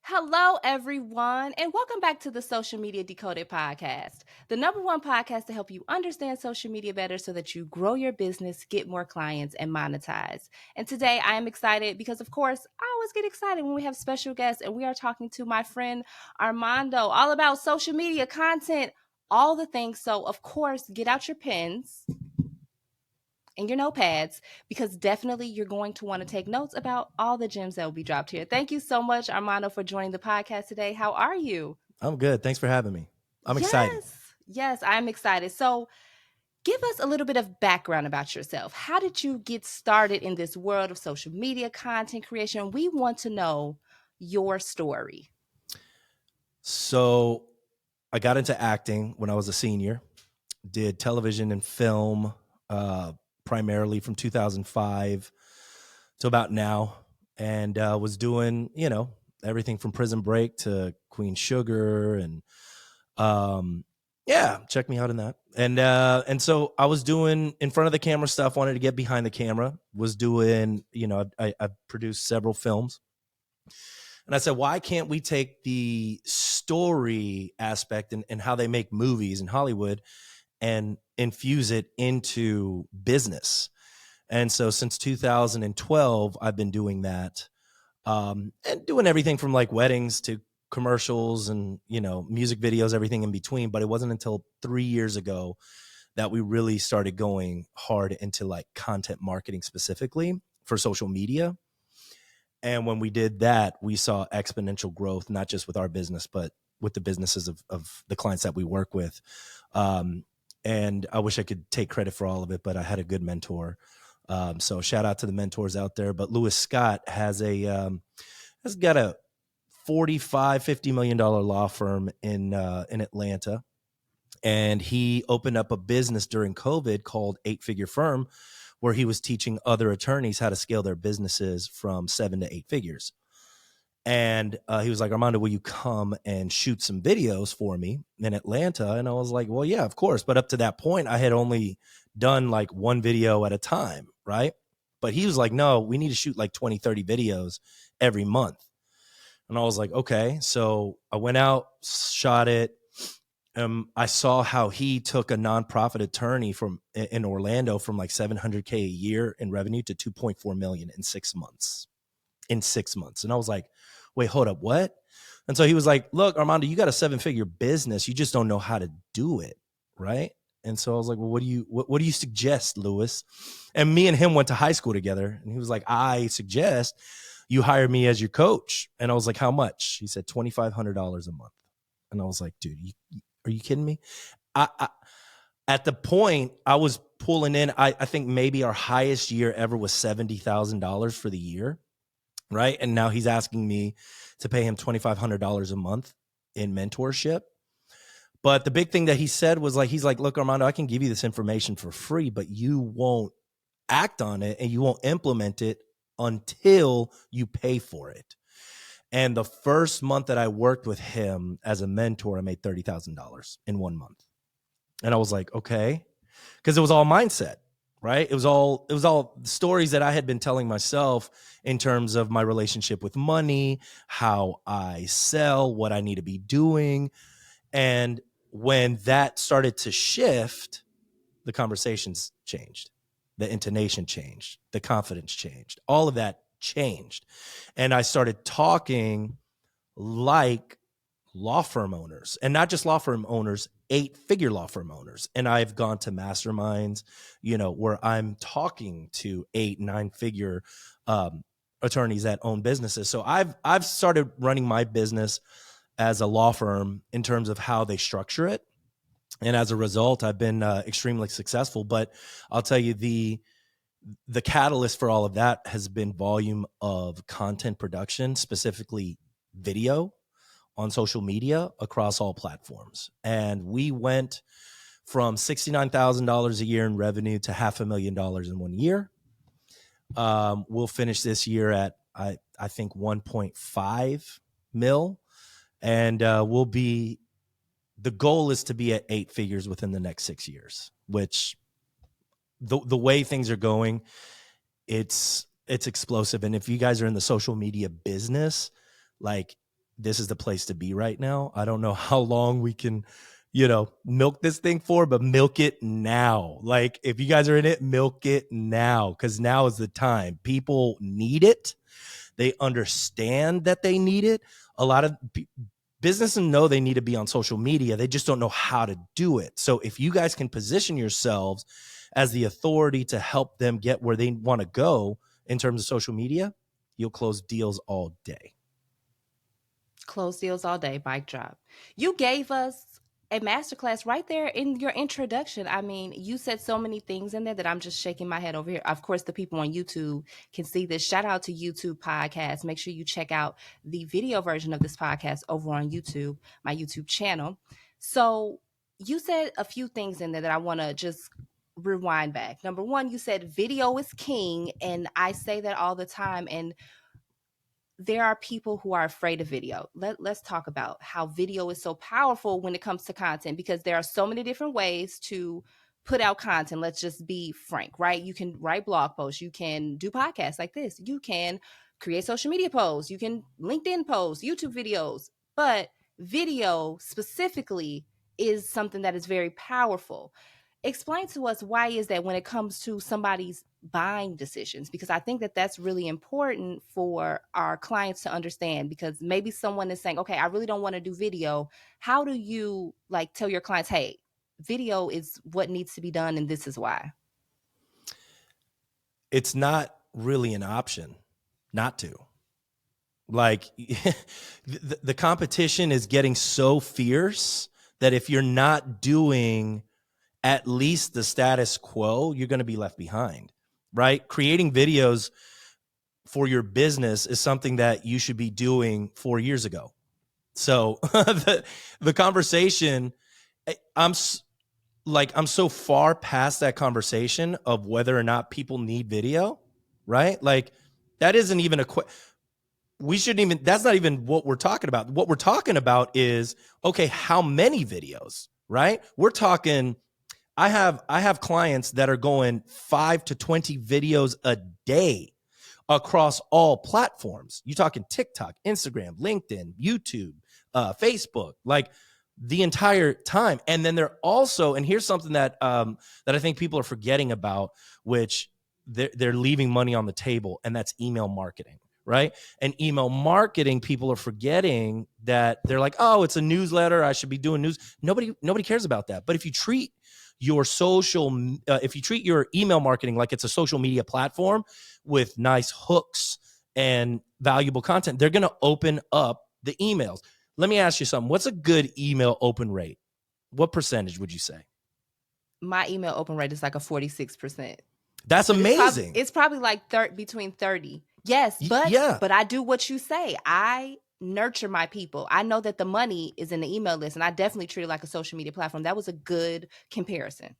Hello, everyone, and welcome back to the Social Media Decoded podcast, the number one podcast to help you understand social media better so that you grow your business, get more clients, and monetize. And today I am excited because, of course, I always get excited when we have special guests, and we are talking to my friend Armando all about social media content, all the things. So, of course, get out your pens and your notepads because definitely you're going to want to take notes about all the gems that will be dropped here. Thank you so much, Armando, for joining the podcast today. How are you? I'm good. Thanks for having me. I'm excited. Yes, I'm excited. So, give us a little bit of background about yourself. How did you get started in this world of social media content creation? We want to know your story. So, I got into acting when I was a senior, did television and film uh, primarily from 2005 to about now, and was doing, everything from Prison Break to Queen Sugar. And yeah, check me out in that. And so I was doing in front of the camera stuff, wanted to get behind the camera, was doing, I produced several films. And I said, why can't we take the story aspect and how they make movies in Hollywood and infuse it into business? And so since 2012, I've been doing that, and doing everything from like weddings to commercials and, music videos, everything in between. But it wasn't until 3 years ago that we really started going hard into like content marketing specifically for social media. And when we did that, we saw exponential growth, not just with our business, but with the businesses of the clients that we work with. And I wish I could take credit for all of it, but I had a good mentor. So shout out to the mentors out there. But Lewis Scott has got a $50 million law firm in Atlanta. And he opened up a business during COVID called 8-Figure Firm, where he was teaching other attorneys how to scale their businesses from 7 to 8 figures. And he was like, Armando, will you come and shoot some videos for me in Atlanta? And I was like, well, yeah, of course. But up to that point, I had only done like one video at a time, right? But he was like, no, we need to shoot like 20, 30 videos every month. And I was like, okay. So I went out, shot it. I saw how he took a nonprofit attorney in Orlando from like $700K a year in revenue to 2.4 million in 6 months. And I was like, wait, hold up, what? And so he was like, look, Armando, you got a 7-figure business. You just don't know how to do it, right? And so I was like, well, what do you suggest, Lewis? And me and him went to high school together. And he was like, I suggest you hire me as your coach. And I was like, how much? He said $2,500 a month. And I was like, dude, are you kidding me? At the point I was pulling in, I think maybe our highest year ever was $70,000 for the year, right? And now he's asking me to pay him $2,500 a month in mentorship. But the big thing that he said was like, he's like, look, Armando, I can give you this information for free, but you won't act on it and you won't implement it until you pay for it. And the first month that I worked with him as a mentor, I made $30,000 in 1 month. And I was like, okay, because it was all mindset, right? It was all stories that I had been telling myself in terms of my relationship with money, how I sell, what I need to be doing. And when that started to shift, the conversations changed, the intonation changed, the confidence changed, all of that changed. And I started talking like law firm owners, and not just law firm owners, 8-figure law firm owners. And I've gone to masterminds, where I'm talking to 8-9-figure attorneys that own businesses. So I've started running my business as a law firm in terms of how they structure it. And as a result, I've been extremely successful. But I'll tell you, the catalyst for all of that has been volume of content production, specifically video on social media across all platforms. And we went from $69,000 a year in revenue to $500,000 in 1 year. We'll finish this year at, I think, 1.5 mil. And the goal is to be at 8 figures within the next 6 years, which the way things are going, it's explosive. And if you guys are in the social media business, like, this is the place to be right now. I don't know how long we can, milk this thing for, but milk it now. Like, if you guys are in it, milk it now, because now is the time. People need it. They understand that they need it. A lot of businesses know they need to be on social media. They just don't know how to do it. So if you guys can position yourselves as the authority to help them get where they want to go in terms of social media, you'll close deals all day. Close deals all day, mic drop. You gave us a masterclass right there in your introduction. I mean, you said so many things in there that I'm just shaking my head over here. Of course, the people on YouTube can see this. Shout out to YouTube Podcast. Make sure you check out the video version of this podcast over on YouTube, my YouTube channel. So you said a few things in there that I want to just rewind back. Number one, you said video is king, and I say that all the time. And there are people who are afraid of video. Let's talk about how video is so powerful when it comes to content, because there are so many different ways to put out content. Let's just be frank, right? You can write blog posts. You can do podcasts like this. You can create social media posts. You can LinkedIn posts, YouTube videos. But video specifically is something that is very powerful. Explain to us, why is that when it comes to somebody's buying decisions? Because I think that that's really important for our clients to understand, because maybe someone is saying, okay, I really don't want to do video. How do you tell your clients, hey, video is what needs to be done and this is why? It's not really an option not to. The competition is getting so fierce that if you're not doing at least the status quo, you're going to be left behind, right? Creating videos for your business is something that you should be doing 4 years ago. So the conversation, I'm so far past that conversation of whether or not people need video, right? Like, that isn't even that's not even what we're talking about. What we're talking about is, okay, how many videos, right? We're talking, I have clients that are going 5 to 20 videos a day across all platforms. You're talking TikTok, Instagram, LinkedIn, YouTube, Facebook, like the entire time. And then they're also, and here's something that I think people are forgetting about, which they're leaving money on the table, and that's email marketing, right? And email marketing, people are forgetting that. They're like, oh, it's a newsletter, I should be doing news. Nobody cares about that. But if you treat your email marketing like it's a social media platform with nice hooks and valuable content, they're going to open up the emails. Let me ask you something. What's a good email open rate? What percentage would you say? My email open rate is like a 46%. That's amazing. It's probably like between 30. Yes, but I do what you say. I nurture my people. I know that the money is in the email list, and I definitely treat it like a social media platform. That was a good comparison.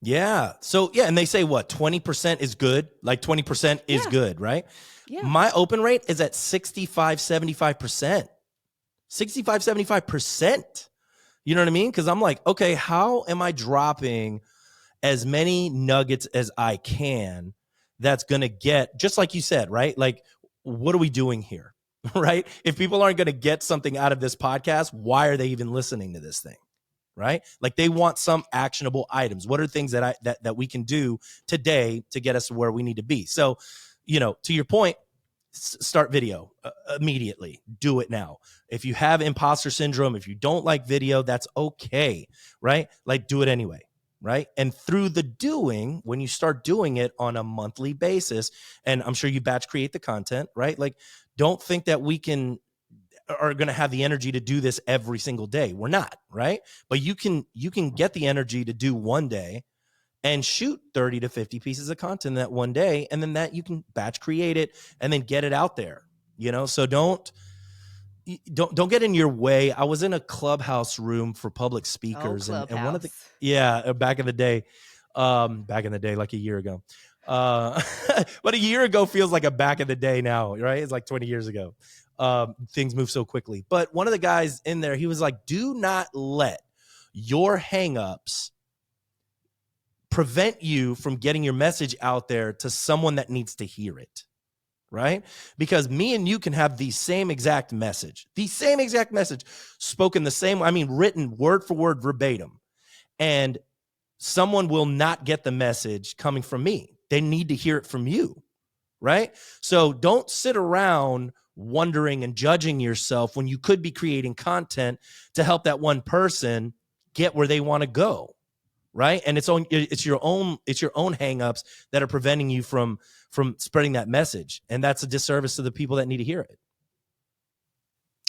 Yeah. So, and they say what? 20% is good? Like 20% is good, right? Yeah. My open rate is at 65, 75%. 65, 75%. You know what I mean? Because I'm like, okay, how am I dropping as many nuggets as I can that's going to get, just like you said, right? Like, what are we doing here, right? If people aren't going to get something out of this podcast, why are they even listening to this thing, right? Like, they want some actionable items. What are things that we can do today to get us to where we need to be? So, to your point, start video immediately. Do it now. If you have imposter syndrome, if you don't like video, that's okay, right? Like, do it anyway, right? And through the doing, when you start doing it on a monthly basis, and I'm sure you batch create the content, right? Like, don't think that are going to have the energy to do this every single day. We're not, right? But you can get the energy to do one day and shoot 30 to 50 pieces of content that one day, and then that you can batch create it and then get it out there, So don't get in your way. I was in a Clubhouse room for public speakers, and one of the back in the day, like a year ago. But a year ago feels like a back in the day now, right? It's like 20 years ago. Things move so quickly. But one of the guys in there, he was like, do not let your hangups prevent you from getting your message out there to someone that needs to hear it, right? Because me and you can have the same exact message spoken the same, I mean, written word for word verbatim. And someone will not get the message coming from me. They need to hear it from you, right? So don't sit around wondering and judging yourself when you could be creating content to help that one person get where they want to go, right? And it's your own hangups that are preventing you from spreading that message, and that's a disservice to the people that need to hear it.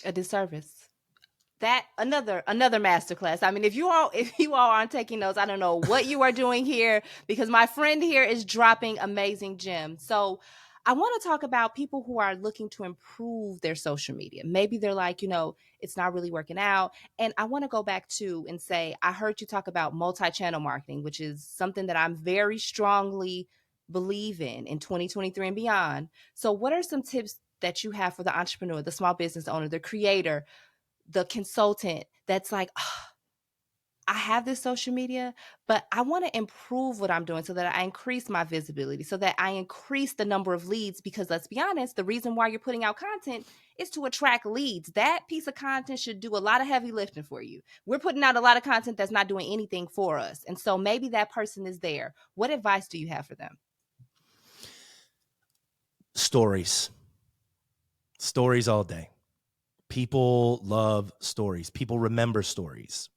A disservice. That another masterclass. I mean, if you all aren't taking notes, I don't know what you are doing here, because my friend here is dropping amazing gems. So I want to talk about people who are looking to improve their social media. Maybe they're like, it's not really working out. And I want to go back to and say, I heard you talk about multi-channel marketing, which is something that I'm very strongly believe in 2023 and beyond. So what are some tips that you have for the entrepreneur, the small business owner, the creator, the consultant that's like, I have this social media, but I want to improve what I'm doing so that I increase my visibility, so that I increase the number of leads? Because let's be honest, the reason why you're putting out content is to attract leads. That piece of content should do a lot of heavy lifting for you. We're putting out a lot of content that's not doing anything for us. And so maybe that person is there. What advice do you have for them? Stories all day. People love stories. People remember stories.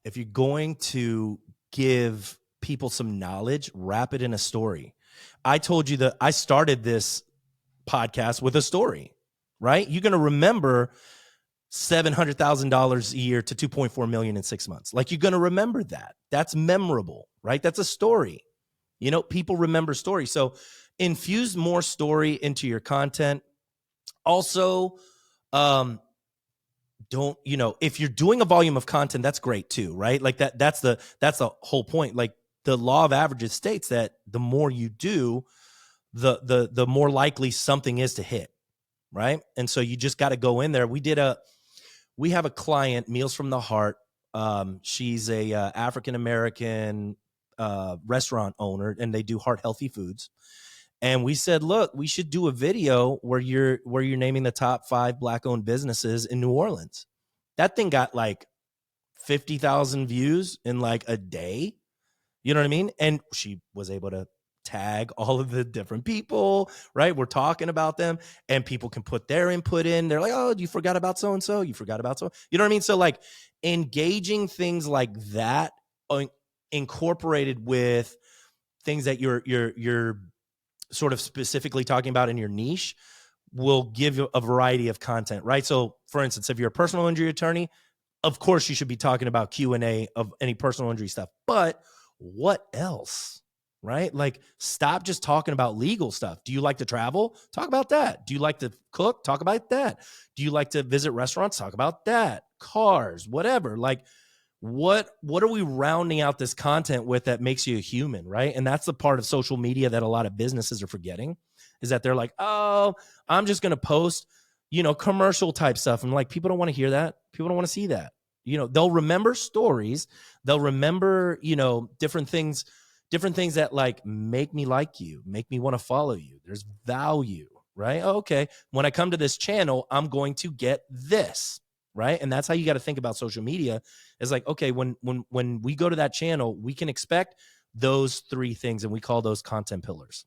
If you're going to give people some knowledge, wrap it in a story. I told you that I started this podcast with a story, right? You're going to remember $700,000 a year to $2.4 million in 6 months. Like, you're going to remember that. That's memorable, right? That's a story. People remember stories. So infuse more story into your content. Also, don't, if you're doing a volume of content, that's great too, right? Like that's the whole point. Like, the law of averages states that the more you do, the more likely something is to hit, right? And so you just got to go in there. We have a client, Meals from the Heart. She's a African-American restaurant owner, and they do heart healthy foods. And we said, look, we should do a video where you're naming the top 5 Black-owned businesses in New Orleans. That thing got like 50,000 views in like a day. You know what I mean? And she was able to tag all of the different people, right? We're talking about them, and people can put their input in. They're like, oh, you forgot about so-and-so. You forgot about so. You know what I mean? So like engaging things like that, incorporated with things that you're sort of specifically talking about in your niche, will give you a variety of content, right? So for instance, if you're a personal injury attorney, of course you should be talking about Q&A of any personal injury stuff, but what else, right? Like, stop just talking about legal stuff. Do you like to travel? Talk about that. Do you like to cook? Talk about that. Do you like to visit restaurants? Talk about that. Cars, whatever. Like, what are we rounding out this content with that makes you a human, right? And that's the part of social media that a lot of businesses are forgetting, is that they're like, oh, I'm just going to post, commercial type stuff. And like, people don't want to hear that. People don't want to see that. They'll remember stories. They'll remember, different things that like make me like you, make me want to follow you. There's value, right? Oh, okay. When I come to this channel, I'm going to get this, right? And that's how you got to think about social media. Is like, okay, when we go to that channel, we can expect those 3 things, and we call those content pillars,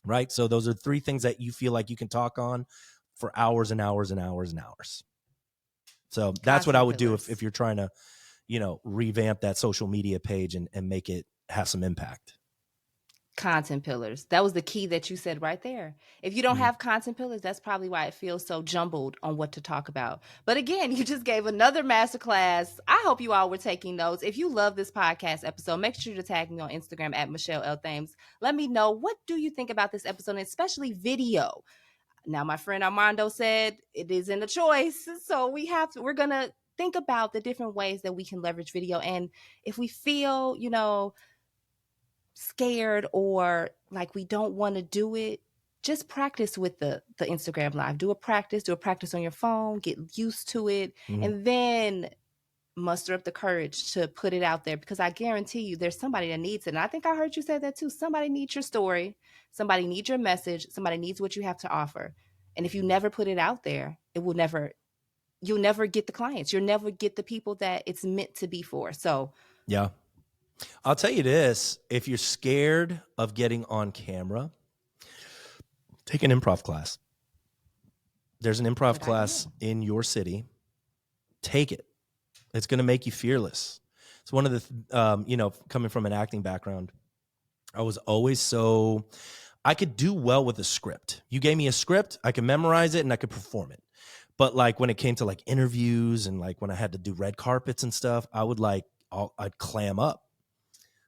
right? So those are 3 things that you feel like you can talk on for hours and hours and hours and hours. So that's what I would do if you're trying to, revamp that social media page and make it have some impact. Content pillars. That was the key that you said right there. If you don't have content pillars, that's probably why it feels so jumbled on what to talk about. But again, you just gave another masterclass. I hope you all were taking notes. If you love this podcast episode, make sure to tag me on Instagram at Michelle L. Thames. Let me know, what do you think about this episode, and especially video. Now, my friend Armando said it isn't a choice. So we're going to think about the different ways that we can leverage video. And if we feel, scared or like we don't want to do it, just practice with the Instagram live. Do a practice on your phone, get used to it. And then muster up the courage to put it out there, because I guarantee you there's somebody that needs it. And I think I heard you say that too. Somebody needs your story. Somebody needs your message. Somebody needs what you have to offer. And if you never put it out there, you'll never get the clients. You'll never get the people that it's meant to be for. So Yeah. I'll tell you this, if you're scared of getting on camera, take an improv class. There's an improv class in your city. Take it. It's going to make you fearless. It's one of the, coming from an acting background, I was always I could do well with a script. You gave me a script, I could memorize it and I could perform it. But like when it came to like interviews and like when I had to do red carpets and stuff, I'd clam up.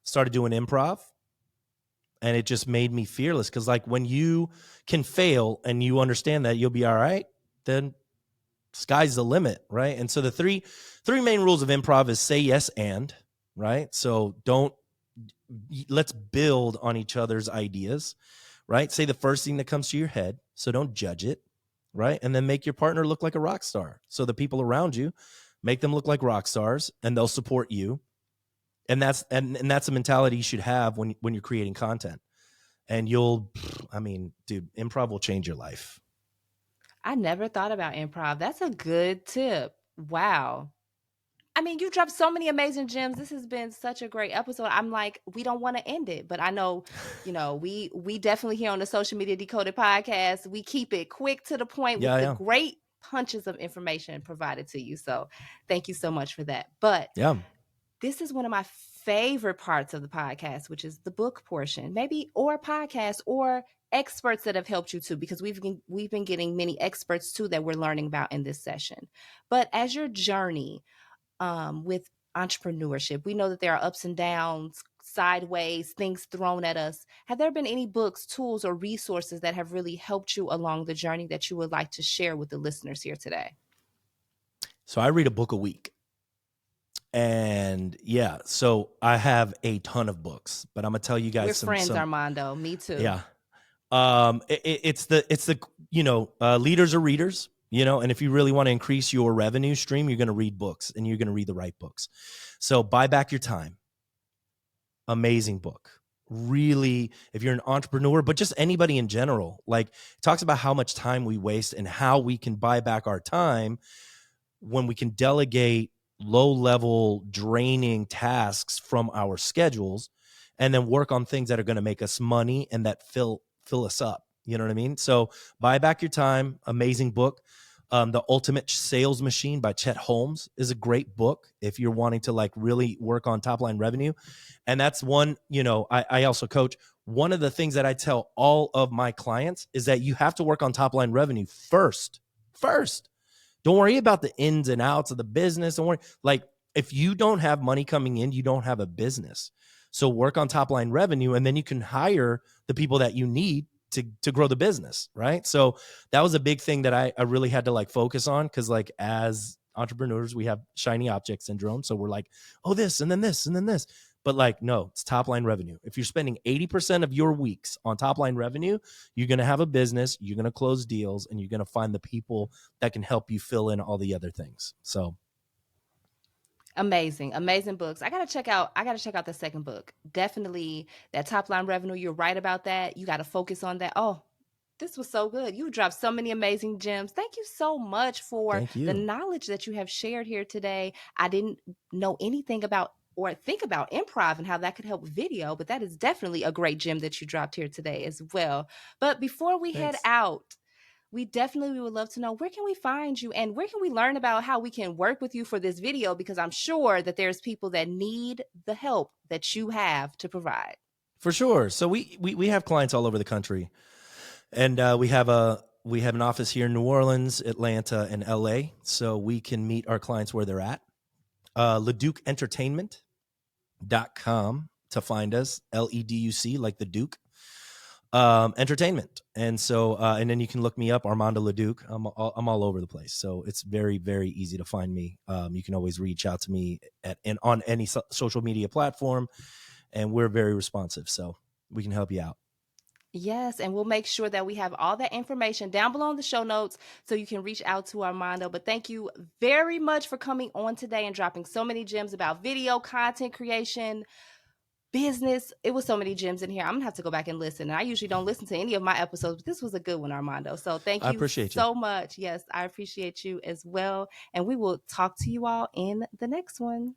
Started doing improv and it just made me fearless. Cause like when you can fail and you understand that you'll be all right, then sky's the limit. Right. And so the three main rules of improv is say yes and, right? So let's build on each other's ideas, right? Say the first thing that comes to your head. So don't judge it, right? And then make your partner look like a rock star. So the people around you, make them look like rock stars and they'll support you. And that's a mentality you should have when you're creating content. And dude, improv will change your life. I never thought about improv. That's a good tip. Wow. I mean, you dropped so many amazing gems. This has been such a great episode. I'm like, we don't want to end it, but I know, we definitely here on the Social Media Decoded podcast, we keep it quick to the point with the great punches of information provided to you. So thank you so much for that. But this is one of my favorite parts of the podcast, which is the book portion, or podcast or experts that have helped you too, because we've been getting many experts too that we're learning about in this session. But as your journey with entrepreneurship, we know that there are ups and downs, sideways, things thrown at us. Have there been any books, tools, or resources that have really helped you along the journey that you would like to share with the listeners here today? So I read a book a week. And so I have a ton of books, but I'm gonna tell you guys we're friends, Armando. Me too. Yeah. It's the leaders are readers, and if you really want to increase your revenue stream, you're going to read books and you're going to read the right books. So Buy Back Your Time. Amazing book. Really, if you're an entrepreneur, but just anybody in general, like it talks about how much time we waste and how we can buy back our time when we can delegate low-level draining tasks from our schedules and then work on things that are going to make us money and that fill us up. You know what I mean? So Buy Back Your Time, amazing book. The Ultimate Sales Machine by Chet Holmes is a great book if you're wanting to like really work on top line revenue. And that's one, I also coach. One of the things that I tell all of my clients is that you have to work on top line revenue first. Don't worry about the ins and outs of the business. Don't worry. Like if you don't have money coming in, you don't have a business. So work on top line revenue and then you can hire the people that you need to grow the business. Right. So that was a big thing that I really had to like focus on. Cause like as entrepreneurs, we have shiny object syndrome. So we're like, oh, this, and then this, and then this. But like, no, it's top line revenue. If you're spending 80% of your weeks on top line revenue, you're going to have a business, you're going to close deals, and you're going to find the people that can help you fill in all the other things. So amazing books. I gotta check out the second book. Definitely that top line revenue. You're right about that. You got to focus on that. Oh, this was so good. You dropped so many amazing gems. Thank you so much for the knowledge that you have shared here today. I didn't know anything about or think about improv and how that could help video, but that is definitely a great gem that you dropped here today as well. But before we head out, we would love to know, where can we find you and where can we learn about how we can work with you for this video? Because I'm sure that there's people that need the help that you have to provide. For sure. So we have clients all over the country, and we have an office here in New Orleans, Atlanta, and LA. So we can meet our clients where they're at. Leduc Entertainment.com to find us. LEDUC, like the Duke. Entertainment. And so, and then you can look me up, Armando Leduc. I'm all over the place. So it's very, very easy to find me. You can always reach out to me on any social media platform, and we're very responsive. So we can help you out. Yes, and we'll make sure that we have all that information down below in the show notes so you can reach out to Armando. But thank you very much for coming on today and dropping so many gems about video content creation, business. It was so many gems in here. I'm gonna have to go back and listen. And I usually don't listen to any of my episodes, but this was a good one, Armando. So thank I you appreciate you. so much. Yes, I appreciate you as well. And we will talk to you all in the next one.